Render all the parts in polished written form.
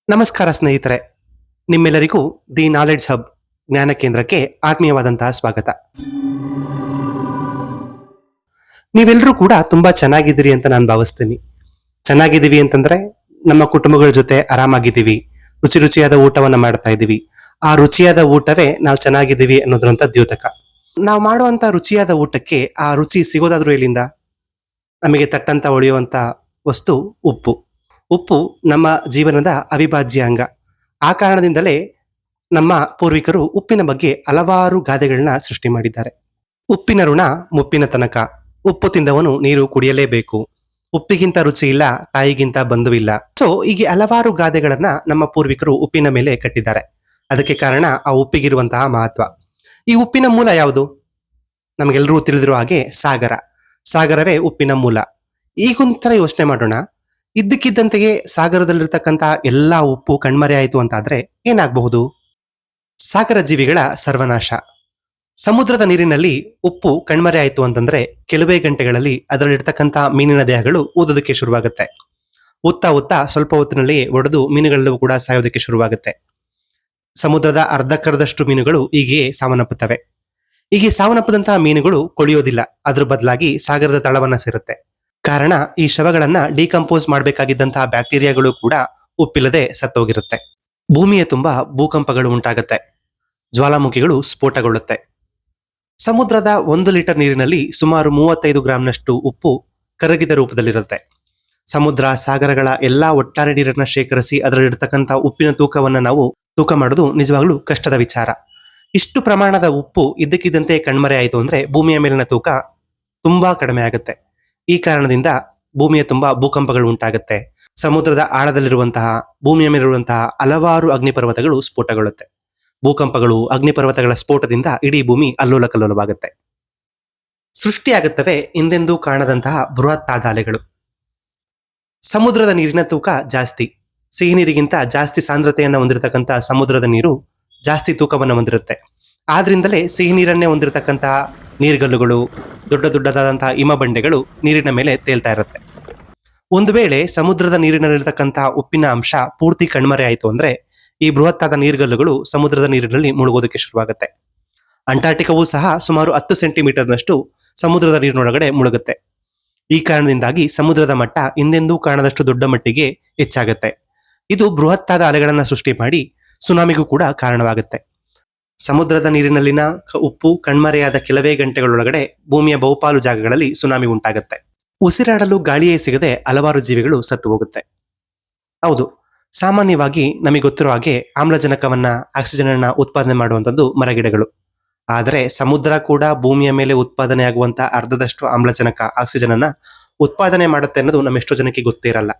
ನಮಸ್ಕಾರ ಸ್ನೇಹಿತರೆ, ನಿಮ್ಮೆಲ್ಲರಿಗೂ ದಿ ನಾಲೆಡ್ಜ್ ಹಬ್ ಜ್ಞಾನ ಕೇಂದ್ರಕ್ಕೆ ಆತ್ಮೀಯವಾದಂತಹ ಸ್ವಾಗತ. ನೀವೆಲ್ಲರೂ ಕೂಡ ತುಂಬಾ ಚೆನ್ನಾಗಿದ್ದೀರಿ ಅಂತ ನಾನು ಭಾವಿಸ್ತೀನಿ. ಚೆನ್ನಾಗಿದ್ದೀವಿ ಅಂತಂದ್ರೆ ನಮ್ಮ ಕುಟುಂಬಗಳ ಜೊತೆ ಆರಾಮಾಗಿದ್ದೀವಿ, ರುಚಿ ರುಚಿಯಾದ ಊಟವನ್ನ ಮಾಡ್ತಾ ಇದ್ದೀವಿ. ಆ ರುಚಿಯಾದ ಊಟವೇ ನಾವು ಚೆನ್ನಾಗಿದ್ದೀವಿ ಅನ್ನೋದ್ರಂತ ದ್ಯೋತಕ. ನಾವು ಮಾಡುವಂತ ರುಚಿಯಾದ ಊಟಕ್ಕೆ ಆ ರುಚಿ ಸಿಗೋದಾದ್ರೂ ಎಲ್ಲಿಂದ? ನಮಗೆ ತಟ್ಟಂತ ಹೊಳೆಯುವಂತ ವಸ್ತು ಉಪ್ಪು. ಉಪ್ಪು ನಮ್ಮ ಜೀವನದ ಅವಿಭಾಜ್ಯ ಅಂಗ. ಆ ಕಾರಣದಿಂದಲೇ ನಮ್ಮ ಪೂರ್ವಿಕರು ಉಪ್ಪಿನ ಬಗ್ಗೆ ಹಲವಾರು ಗಾದೆಗಳನ್ನ ಸೃಷ್ಟಿ ಮಾಡಿದ್ದಾರೆ. ಉಪ್ಪಿನ ಋಣ ಮುಪ್ಪಿನ ತನಕ, ಉಪ್ಪು ತಿಂದವನು ನೀರು ಕುಡಿಯಲೇಬೇಕು, ಉಪ್ಪಿಗಿಂತ ರುಚಿ ಇಲ್ಲ, ತಾಯಿಗಿಂತ ಬಂಧುವಿಲ್ಲ. ಸೊ ಹೀಗೆ ಹಲವಾರು ಗಾದೆಗಳನ್ನ ನಮ್ಮ ಪೂರ್ವಿಕರು ಉಪ್ಪಿನ ಮೇಲೆ ಕಟ್ಟಿದ್ದಾರೆ. ಅದಕ್ಕೆ ಕಾರಣ ಆ ಉಪ್ಪಿಗಿರುವಂತಹ ಮಹತ್ವ. ಈ ಉಪ್ಪಿನ ಮೂಲ ಯಾವುದು? ನಮಗೆಲ್ಲರೂ ತಿಳಿದಿರುವ ಹಾಗೆ ಸಾಗರ. ಸಾಗರವೇ ಉಪ್ಪಿನ ಮೂಲ. ಈಗೊಂಥರ ಯೋಚನೆ ಮಾಡೋಣ. ಇದ್ದಕ್ಕಿದ್ದಂತೆಯೇ ಸಾಗರದಲ್ಲಿರ್ತಕ್ಕಂಥ ಎಲ್ಲಾ ಉಪ್ಪು ಕಣ್ಮರೆ ಆಯಿತು ಅಂತಾದ್ರೆ ಏನಾಗಬಹುದು? ಸಾಗರ ಜೀವಿಗಳ ಸರ್ವನಾಶ. ಸಮುದ್ರದ ನೀರಿನಲ್ಲಿ ಉಪ್ಪು ಕಣ್ಮರೆ ಆಯಿತು ಅಂತಂದ್ರೆ ಕೆಲವೇ ಗಂಟೆಗಳಲ್ಲಿ ಅದರಲ್ಲಿರ್ತಕ್ಕಂಥ ಮೀನಿನ ದೇಹಗಳು ಊದೋದಕ್ಕೆ ಶುರುವಾಗುತ್ತೆ. ಉತ್ತಾ ಸ್ವಲ್ಪ ಹೊತ್ತಿನಲ್ಲಿಯೇ ಒಡೆದು ಮೀನುಗಳೆಲ್ಲವೂ ಕೂಡ ಸಾಯೋದಕ್ಕೆ ಶುರುವಾಗುತ್ತೆ. ಸಮುದ್ರದ ಅರ್ಧಕ್ಕರ್ಧಷ್ಟು ಮೀನುಗಳು ಹೀಗೆಯೇ ಸಾವನ್ನಪ್ಪುತ್ತವೆ. ಹೀಗೆ ಸಾವನ್ನಪ್ಪದಂತಹ ಮೀನುಗಳು ಕೊಳೆಯೋದಿಲ್ಲ, ಅದ್ರ ಬದಲಾಗಿ ಸಾಗರದ ತಳವನ್ನ ಸೇರುತ್ತೆ. ಕಾರಣ, ಈ ಶವಗಳನ್ನ ಡಿಕಂಪೋಸ್ ಮಾಡಬೇಕಾಗಿದ್ದಂತಹ ಬ್ಯಾಕ್ಟೀರಿಯಾಗಳು ಕೂಡ ಉಪ್ಪಿಲ್ಲದೆ ಸತ್ತೋಗಿರುತ್ತೆ. ಭೂಮಿಯ ತುಂಬಾ ಭೂಕಂಪಗಳು ಉಂಟಾಗುತ್ತೆ, ಜ್ವಾಲಾಮುಖಿಗಳು ಸ್ಫೋಟಗೊಳ್ಳುತ್ತೆ. ಸಮುದ್ರದ 1 ಲೀಟರ್ ನೀರಿನಲ್ಲಿ ಸುಮಾರು 35 ಗ್ರಾಂನಷ್ಟು ಉಪ್ಪು ಕರಗಿದ ರೂಪದಲ್ಲಿರುತ್ತೆ. ಸಮುದ್ರ ಸಾಗರಗಳ ಎಲ್ಲಾ ಒಟ್ಟಾರೆ ನೀರನ್ನ ಶೇಖರಿಸಿ ಅದರಲ್ಲಿರ್ತಕ್ಕಂಥ ಉಪ್ಪಿನ ತೂಕವನ್ನ ನಾವು ತೂಕ ಮಾಡೋದು ನಿಜವಾಗ್ಲೂ ಕಷ್ಟದ ವಿಚಾರ. ಇಷ್ಟು ಪ್ರಮಾಣದ ಉಪ್ಪು ಇದ್ದಕ್ಕಿದ್ದಂತೆ ಕಣ್ಮರೆ ಆಯಿತು ಅಂದ್ರೆ ಭೂಮಿಯ ಮೇಲಿನ ತೂಕ ತುಂಬಾ ಕಡಿಮೆ ಆಗುತ್ತೆ. ಈ ಕಾರಣದಿಂದ ಭೂಮಿಯ ತುಂಬಾ ಭೂಕಂಪಗಳು ಉಂಟಾಗುತ್ತೆ. ಸಮುದ್ರದ ಆಳದಲ್ಲಿರುವಂತಹ, ಭೂಮಿಯ ಮೇಲಿರುವಂತಹ ಹಲವಾರು ಅಗ್ನಿಪರ್ವತಗಳು ಸ್ಫೋಟಗೊಳ್ಳುತ್ತೆ. ಭೂಕಂಪಗಳು, ಅಗ್ನಿಪರ್ವತಗಳ ಸ್ಫೋಟದಿಂದ ಇಡೀ ಭೂಮಿ ಅಲ್ಲೋಲ ಕಲ್ಲೋಲವಾಗುತ್ತೆ. ಸೃಷ್ಟಿಯಾಗುತ್ತವೆ ಹಿಂದೆಂದೂ ಕಾಣದಂತಹ ಬೃಹತ್ತಾದ ಅಲೆಗಳು. ಸಮುದ್ರದ ನೀರಿನ ತೂಕ ಜಾಸ್ತಿ. ಸಿಹಿ ನೀರಿಗಿಂತ ಜಾಸ್ತಿ ಸಾಂದ್ರತೆಯನ್ನು ಹೊಂದಿರತಕ್ಕಂಥ ಸಮುದ್ರದ ನೀರು ಜಾಸ್ತಿ ತೂಕವನ್ನು ಹೊಂದಿರುತ್ತೆ. ಆದ್ರಿಂದಲೇ ಸಿಹಿ ನೀರನ್ನೇ ಹೊಂದಿರತಕ್ಕಂತಹ ನೀರ್ಗಲ್ಲುಗಳು, ದೊಡ್ಡದಾದಂತಹ ಹಿಮಬಂಡೆಗಳು ನೀರಿನ ಮೇಲೆ ತೇಲ್ತಾ ಇರುತ್ತೆ. ಒಂದು ವೇಳೆ ಸಮುದ್ರದ ನೀರಿನಲ್ಲಿರ್ತಕ್ಕಂತಹ ಉಪ್ಪಿನ ಅಂಶ ಪೂರ್ತಿ ಕಣ್ಮರೆ ಆಯಿತು ಅಂದ್ರೆ ಈ ಬೃಹತ್ತಾದ ನೀರ್ಗಲ್ಲುಗಳು ಸಮುದ್ರದ ನೀರಿನಲ್ಲಿ ಮುಳುಗೋದಕ್ಕೆ ಶುರುವಾಗುತ್ತೆ. ಅಂಟಾರ್ಟಿಕವೂ ಸಹ ಸುಮಾರು 10 ಸೆಂಟಿಮೀಟರ್ನಷ್ಟು ಸಮುದ್ರದ ನೀರಿನೊಳಗಡೆ ಮುಳುಗುತ್ತೆ. ಈ ಕಾರಣದಿಂದಾಗಿ ಸಮುದ್ರದ ಮಟ್ಟ ಹಿಂದೆಂದೂ ಕಾಣದಷ್ಟು ದೊಡ್ಡ ಮಟ್ಟಿಗೆ ಹೆಚ್ಚಾಗುತ್ತೆ. ಇದು ಬೃಹತ್ತಾದ ಅಲೆಗಳನ್ನ ಸೃಷ್ಟಿ ಮಾಡಿ ಸುನಾಮಿಗೂ ಕೂಡ ಕಾರಣವಾಗುತ್ತೆ. ಸಮುದ್ರದ ನೀರಿನಲ್ಲಿನ ಉಪ್ಪು ಕಣ್ಮರೆಯಾದ ಕೆಲವೇ ಗಂಟೆಗಳೊಳಗಡೆ ಭೂಮಿಯ ಬಹುಪಾಲು ಜಾಗಗಳಲ್ಲಿ ಸುನಾಮಿ ಉಂಟಾಗುತ್ತೆ. ಉಸಿರಾಡಲು ಗಾಳಿಯೇ ಸಿಗದೆ ಹಲವಾರು ಜೀವಿಗಳು ಸತ್ತು ಹೋಗುತ್ತೆ. ಹೌದು, ಸಾಮಾನ್ಯವಾಗಿ ನಮಗೆ ಗೊತ್ತಿರೋ ಹಾಗೆ ಆಮ್ಲಜನಕವನ್ನ, ಆಕ್ಸಿಜನ್ ಅನ್ನ ಉತ್ಪಾದನೆ ಮಾಡುವಂಥದ್ದು ಮರಗಿಡಗಳು. ಆದರೆ ಸಮುದ್ರ ಕೂಡ ಭೂಮಿಯ ಮೇಲೆ ಉತ್ಪಾದನೆ ಆಗುವಂತ ಅರ್ಧದಷ್ಟು ಆಮ್ಲಜನಕ, ಆಕ್ಸಿಜನ್ ಅನ್ನ ಉತ್ಪಾದನೆ ಮಾಡುತ್ತೆ ಅನ್ನೋದು ನಮ್ಮೆಷ್ಟೋ ಜನಕ್ಕೆ ಗೊತ್ತೇ ಇರಲ್ಲ.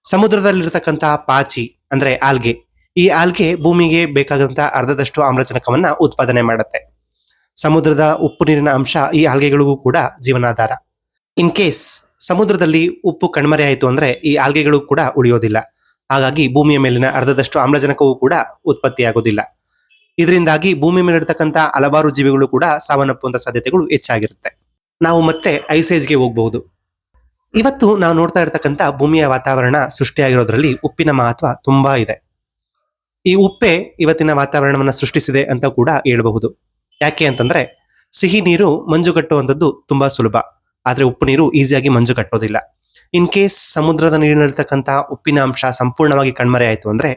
ಸಮುದ್ರದಲ್ಲಿರ್ತಕ್ಕಂತಹ ಪಾಚಿ ಅಂದ್ರೆ ಆಲ್ಗೆ, ಈ ಆಲ್ಗೆ ಭೂಮಿಗೆ ಬೇಕಾದಂತಹ ಅರ್ಧದಷ್ಟು ಆಮ್ಲಜನಕವನ್ನ ಉತ್ಪಾದನೆ ಮಾಡುತ್ತೆ. ಸಮುದ್ರದ ಉಪ್ಪು ನೀರಿನ ಅಂಶ ಈ ಆಲ್ಗೆಗಳಿಗೂ ಕೂಡ ಜೀವನಾಧಾರ. ಇನ್ ಕೇಸ್ ಸಮುದ್ರದಲ್ಲಿ ಉಪ್ಪು ಕಣ್ಮರೆ ಆಯಿತು ಅಂದ್ರೆ ಈ ಆಲ್ಗೆಗಳು ಕೂಡ ಉಳಿಯೋದಿಲ್ಲ. ಹಾಗಾಗಿ ಭೂಮಿಯ ಮೇಲಿನ ಅರ್ಧದಷ್ಟು ಆಮ್ಲಜನಕವೂ ಕೂಡ ಉತ್ಪತ್ತಿಯಾಗೋದಿಲ್ಲ. ಇದರಿಂದಾಗಿ ಭೂಮಿ ಮೇಲಿರ್ತಕ್ಕಂಥ ಹಲವಾರು ಜೀವಿಗಳು ಕೂಡ ಸಾವನ್ನಪ್ಪುವಂತ ಸಾಧ್ಯತೆಗಳು ಹೆಚ್ಚಾಗಿರುತ್ತೆ. ನಾವು ಮತ್ತೆ ಐಸೇಜ್ಗೆ ಹೋಗಬಹುದು. ಇವತ್ತು ನಾವು ನೋಡ್ತಾ ಇರ್ತಕ್ಕಂಥ ಭೂಮಿಯ ವಾತಾವರಣ ಸೃಷ್ಟಿಯಾಗಿರೋದ್ರಲ್ಲಿ ಉಪ್ಪಿನ ಮಹತ್ವ ತುಂಬಾ ಇದೆ. ಈ ಉಪ್ಪೆ ಇವತ್ತಿನ ವಾತಾವರಣವನ್ನ ಸೃಷ್ಟಿಸಿದೆ ಅಂತ ಕೂಡ ಹೇಳಬಹುದು. ಯಾಕೆ ಅಂತಂದ್ರೆ ಸಿಹಿ ನೀರು ಮಂಜು ಕಟ್ಟುವಂಥದ್ದು ತುಂಬಾ ಸುಲಭ, ಆದ್ರೆ ಉಪ್ಪು ನೀರು ಈಸಿಯಾಗಿ ಮಂಜು ಕಟ್ಟೋದಿಲ್ಲ. ಇನ್ ಕೇಸ್ ಸಮುದ್ರದ ನೀರಿನಲ್ಲಿರ್ತಕ್ಕಂಥ ಉಪ್ಪಿನ ಅಂಶ ಸಂಪೂರ್ಣವಾಗಿ ಕಣ್ಮರೆ ಆಯಿತು ಅಂದ್ರೆ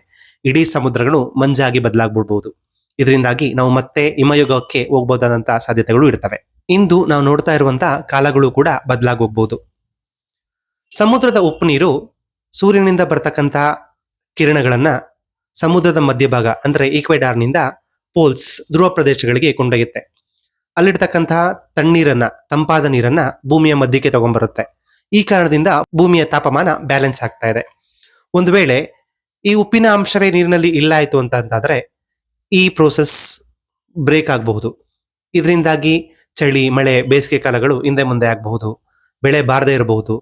ಇಡೀ ಸಮುದ್ರಗಳು ಮಂಜಾಗಿ ಬದಲಾಗ್ಬಿಡ್ಬಹುದು. ಇದರಿಂದಾಗಿ ನಾವು ಮತ್ತೆ ಹಿಮಯುಗಕ್ಕೆ ಹೋಗ್ಬೋದಾದಂತಹ ಸಾಧ್ಯತೆಗಳು ಇರ್ತವೆ. ಇಂದು ನಾವು ನೋಡ್ತಾ ಇರುವಂತಹ ಕಾಲಗಳು ಕೂಡ ಬದಲಾಗೋಗ್ಬಹುದು. ಸಮುದ್ರದ ಉಪ್ಪು ನೀರು ಸೂರ್ಯನಿಂದ ಬರ್ತಕ್ಕಂಥ ಕಿರಣಗಳನ್ನ ಸಮುದ್ರದ ಮಧ್ಯಭಾಗ ಅಂದ್ರೆ ಈಕ್ವೆಡಾರ್ನಿಂದ ಪೋಲ್ಸ್, ಧ್ರುವ ಪ್ರದೇಶಗಳಿಗೆ ಕೊಂಡೊಯ್ಯುತ್ತೆ. ಅಲ್ಲಿರ್ತಕ್ಕಂತಹ ತಣ್ಣೀರನ್ನ, ತಂಪಾದ ನೀರನ್ನ ಭೂಮಿಯ ಮಧ್ಯಕ್ಕೆ ತಗೊಂಡ್ಬರುತ್ತೆ. ಈ ಕಾರಣದಿಂದ ಭೂಮಿಯ ತಾಪಮಾನ ಬ್ಯಾಲೆನ್ಸ್ ಆಗ್ತಾ ಇದೆ. ಒಂದು ವೇಳೆ ಈ ಉಪ್ಪಿನ ಅಂಶವೇ ನೀರಿನಲ್ಲಿ ಇಲ್ಲ ಆಯ್ತು ಅಂತಾದ್ರೆ ಈ ಪ್ರೋಸೆಸ್ ಬ್ರೇಕ್ ಆಗಬಹುದು. ಇದರಿಂದಾಗಿ ಚಳಿ, ಮಳೆ, ಬೇಸಿಗೆ ಕಾಲಗಳು ಹಿಂದೆ ಮುಂದೆ ಆಗಬಹುದು. ಬೆಳೆ ಬಾರದೇ ಇರಬಹುದು.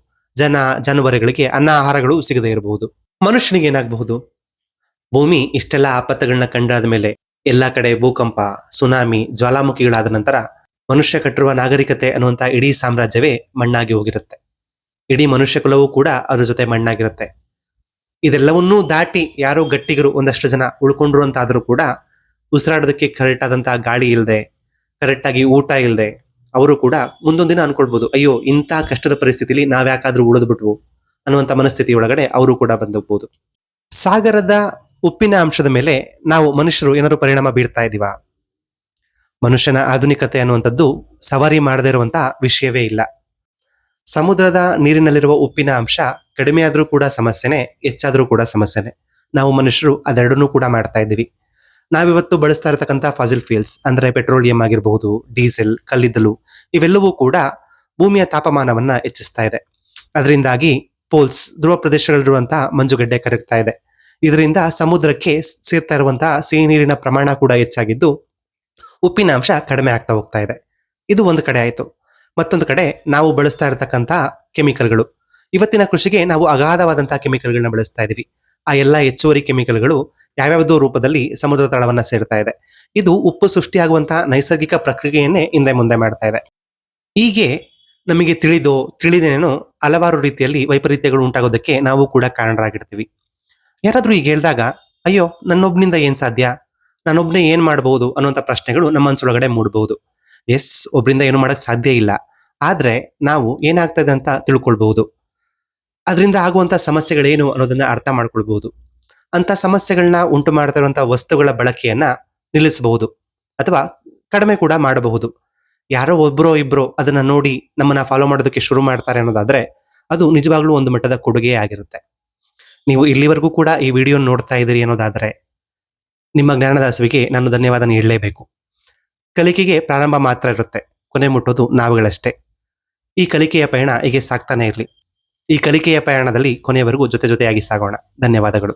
ಜಾನುವಾರುಗಳಿಗೆ ಅನ್ನ ಆಹಾರಗಳು ಸಿಗದೇ ಇರಬಹುದು. ಮನುಷ್ಯನಿಗೆ ಏನಾಗಬಹುದು? ಭೂಮಿ ಇಷ್ಟೆಲ್ಲ ಆಪತ್ತುಗಳನ್ನ ಕಂಡಾದ ಮೇಲೆ, ಎಲ್ಲಾ ಕಡೆ ಭೂಕಂಪ, ಸುನಾಮಿ, ಜ್ವಾಲಾಮುಖಿಗಳಾದ ನಂತರ ಮನುಷ್ಯ ಕಟ್ಟಿರುವ ನಾಗರಿಕತೆ ಅನ್ನುವಂತ ಇಡೀ ಸಾಮ್ರಾಜ್ಯವೇ ಮಣ್ಣಾಗಿ ಹೋಗಿರುತ್ತೆ. ಇಡೀ ಮನುಷ್ಯ ಕುಲವೂ ಕೂಡ ಅದ್ರ ಜೊತೆ ಮಣ್ಣಾಗಿರುತ್ತೆ. ಇದೆಲ್ಲವನ್ನೂ ದಾಟಿ ಯಾರೋ ಗಟ್ಟಿಗರು ಒಂದಷ್ಟು ಜನ ಉಳ್ಕೊಂಡ್ರು ಅಂತಾದ್ರೂ ಕೂಡ ಉಸಿರಾಡೋದಕ್ಕೆ ಕರೆಕ್ಟ್ ಆದಂತಹ ಗಾಳಿ ಇಲ್ಲದೆ, ಕರೆಕ್ಟ್ ಆಗಿ ಊಟ ಇಲ್ಲದೆ ಅವರು ಕೂಡ ಮುಂದೊಂದು ದಿನ ಅನ್ಕೊಳ್ಬಹುದು, ಅಯ್ಯೋ ಇಂಥ ಕಷ್ಟದ ಪರಿಸ್ಥಿತಿಲಿ ನಾವ್ಯಾಕಾದ್ರೂ ಉಳಿದ್ಬಿಟ್ವು ಅನ್ನುವಂಥ ಮನಸ್ಥಿತಿ ಒಳಗಡೆ ಅವರು ಕೂಡ ಬಂದೋಗ್ಬೋದು. ಸಾಗರದ ಉಪ್ಪಿನ ಅಂಶದ ಮೇಲೆ ನಾವು ಮನುಷ್ಯರು ಏನಾದ್ರು ಪರಿಣಾಮ ಬೀರ್ತಾ ಇದೀವಾ? ಮನುಷ್ಯನ ಆಧುನಿಕತೆ ಅನ್ನುವಂಥದ್ದು ಸವಾರಿ ಮಾಡದೇ ಇರುವಂತಹ ವಿಷಯವೇ ಇಲ್ಲ. ಸಮುದ್ರದ ನೀರಿನಲ್ಲಿರುವ ಉಪ್ಪಿನ ಅಂಶ ಕಡಿಮೆ ಆದ್ರೂ ಕೂಡ ಸಮಸ್ಯೆನೆ, ಹೆಚ್ಚಾದ್ರೂ ಕೂಡ ಸಮಸ್ಯೆನೆ. ನಾವು ಮನುಷ್ಯರು ಅದೆರಡನ್ನೂ ಕೂಡ ಮಾಡ್ತಾ ಇದ್ದೀವಿ. ನಾವಿವತ್ತು ಬಳಸ್ತಾ ಇರತಕ್ಕಂಥ ಫಾಸಿಲ್ ಫ್ಯೂಲ್ಸ್ ಅಂದ್ರೆ ಪೆಟ್ರೋಲಿಯಂ ಆಗಿರಬಹುದು, ಡೀಸೆಲ್, ಕಲ್ಲಿದ್ದಲು, ಇವೆಲ್ಲವೂ ಕೂಡ ಭೂಮಿಯ ತಾಪಮಾನವನ್ನ ಹೆಚ್ಚಿಸ್ತಾ ಇದೆ. ಅದರಿಂದಾಗಿ ಪೋಲ್ಸ್, ಧ್ರುವ ಪ್ರದೇಶಗಳಿರುವಂತಹ ಮಂಜುಗಡ್ಡೆ ಕರಗ್ತಾ ಇದೆ. ಇದರಿಂದ ಸಮುದ್ರಕ್ಕೆ ಸೇರ್ತಾ ಇರುವಂತಹ ಸಿಹಿ ನೀರಿನ ಪ್ರಮಾಣ ಕೂಡ ಹೆಚ್ಚಾಗಿದ್ದು ಉಪ್ಪಿನ ಅಂಶ ಕಡಿಮೆ ಆಗ್ತಾ ಹೋಗ್ತಾ ಇದೆ. ಇದು ಒಂದು ಕಡೆ ಆಯ್ತು. ಮತ್ತೊಂದು ಕಡೆ ನಾವು ಬಳಸ್ತಾ ಇರತಕ್ಕಂತಹ ಕೆಮಿಕಲ್ಗಳು, ಇವತ್ತಿನ ಕೃಷಿಗೆ ನಾವು ಅಗಾಧವಾದಂತಹ ಕೆಮಿಕಲ್ಗಳನ್ನ ಬಳಸ್ತಾ ಇದೀವಿ. ಆ ಎಲ್ಲ ಹೆಚ್ಚುವರಿ ಕೆಮಿಕಲ್ಗಳು ಯಾವ್ಯಾವುದೋ ರೂಪದಲ್ಲಿ ಸಮುದ್ರ ತಳವನ್ನ ಸೇರ್ತಾ ಇದೆ. ಇದು ಉಪ್ಪು ಸೃಷ್ಟಿಯಾಗುವಂತಹ ನೈಸರ್ಗಿಕ ಪ್ರಕ್ರಿಯೆಯನ್ನೇ ಹಿಂದೆ ಮುಂದೆ ಮಾಡ್ತಾ ಇದೆ. ಹೀಗೆ ನಮಗೆ ತಿಳಿದೇನೇನೋ ಹಲವಾರು ರೀತಿಯಲ್ಲಿ ವೈಪರೀತ್ಯಗಳು ಉಂಟಾಗೋದಕ್ಕೆ ನಾವು ಕೂಡ ಕಾರಣರಾಗಿರ್ತೀವಿ. ಯಾರಾದ್ರೂ ಈಗ ಹೇಳಿದಾಗ, ಅಯ್ಯೋ ನನ್ನೊಬ್ನಿಂದ ಏನ್ ಸಾಧ್ಯ, ನಾನೊಬ್ನೇ ಏನ್ ಮಾಡಬಹುದು ಅನ್ನುವಂಥ ಪ್ರಶ್ನೆಗಳು ನಮ್ಮ ಮನಸ್ಸೊಳಗಡೆ ಮೂಡಬಹುದು. ಎಸ್, ಒಬ್ರಿಂದ ಏನು ಮಾಡಕ್ ಸಾಧ್ಯ ಇಲ್ಲ, ಆದ್ರೆ ನಾವು ಏನಾಗ್ತದೆ ಅಂತ ತಿಳ್ಕೊಳ್ಬಹುದು. ಅದರಿಂದ ಆಗುವಂತ ಸಮಸ್ಯೆಗಳೇನು ಅನ್ನೋದನ್ನ ಅರ್ಥ ಮಾಡ್ಕೊಳ್ಬಹುದು. ಅಂತ ಸಮಸ್ಯೆಗಳನ್ನ ಉಂಟು ಮಾಡ್ತಾ ಇರುವಂತಹ ವಸ್ತುಗಳ ಬಳಕೆಯನ್ನ ನಿಲ್ಲಿಸಬಹುದು ಅಥವಾ ಕಡಿಮೆ ಕೂಡ ಮಾಡಬಹುದು. ಯಾರೋ ಒಬ್ರೋ ಇಬ್ರೋ ಅದನ್ನ ನೋಡಿ ನಮ್ಮನ್ನ ಫಾಲೋ ಮಾಡೋದಕ್ಕೆ ಶುರು ಮಾಡ್ತಾರೆ ಅನ್ನೋದಾದ್ರೆ ಅದು ನಿಜವಾಗ್ಲೂ ಒಂದು ಮಟ್ಟದ ಕೊಡುಗೆ ಆಗಿರುತ್ತೆ. ನೀವು ಇಲ್ಲಿವರೆಗೂ ಕೂಡ ಈ ವಿಡಿಯೋ ನೋಡ್ತಾ ಇದ್ದೀರಿ ಅನ್ನೋದಾದ್ರೆ ನಿಮ್ಮ ಜ್ಞಾನದ ಹಸಿವಿಗೆ ನಾನು ಧನ್ಯವಾದ ನೀಡಲೇಬೇಕು. ಕಲಿಕೆಗೆ ಪ್ರಾರಂಭ ಮಾತ್ರ ಇರುತ್ತೆ, ಕೊನೆ ಮುಟ್ಟೋದು ನಾವುಗಳಷ್ಟೇ. ಈ ಕಲಿಕೆಯ ಪಯಣ ಹೀಗೆ ಸಾಗ್ತಾನೆ ಇರಲಿ. ಈ ಕಲಿಕೆಯ ಪ್ರಯಾಣದಲ್ಲಿ ಕೊನೆಯವರೆಗೂ ಜೊತೆಯಾಗಿ ಸಾಗೋಣ. ಧನ್ಯವಾದಗಳು.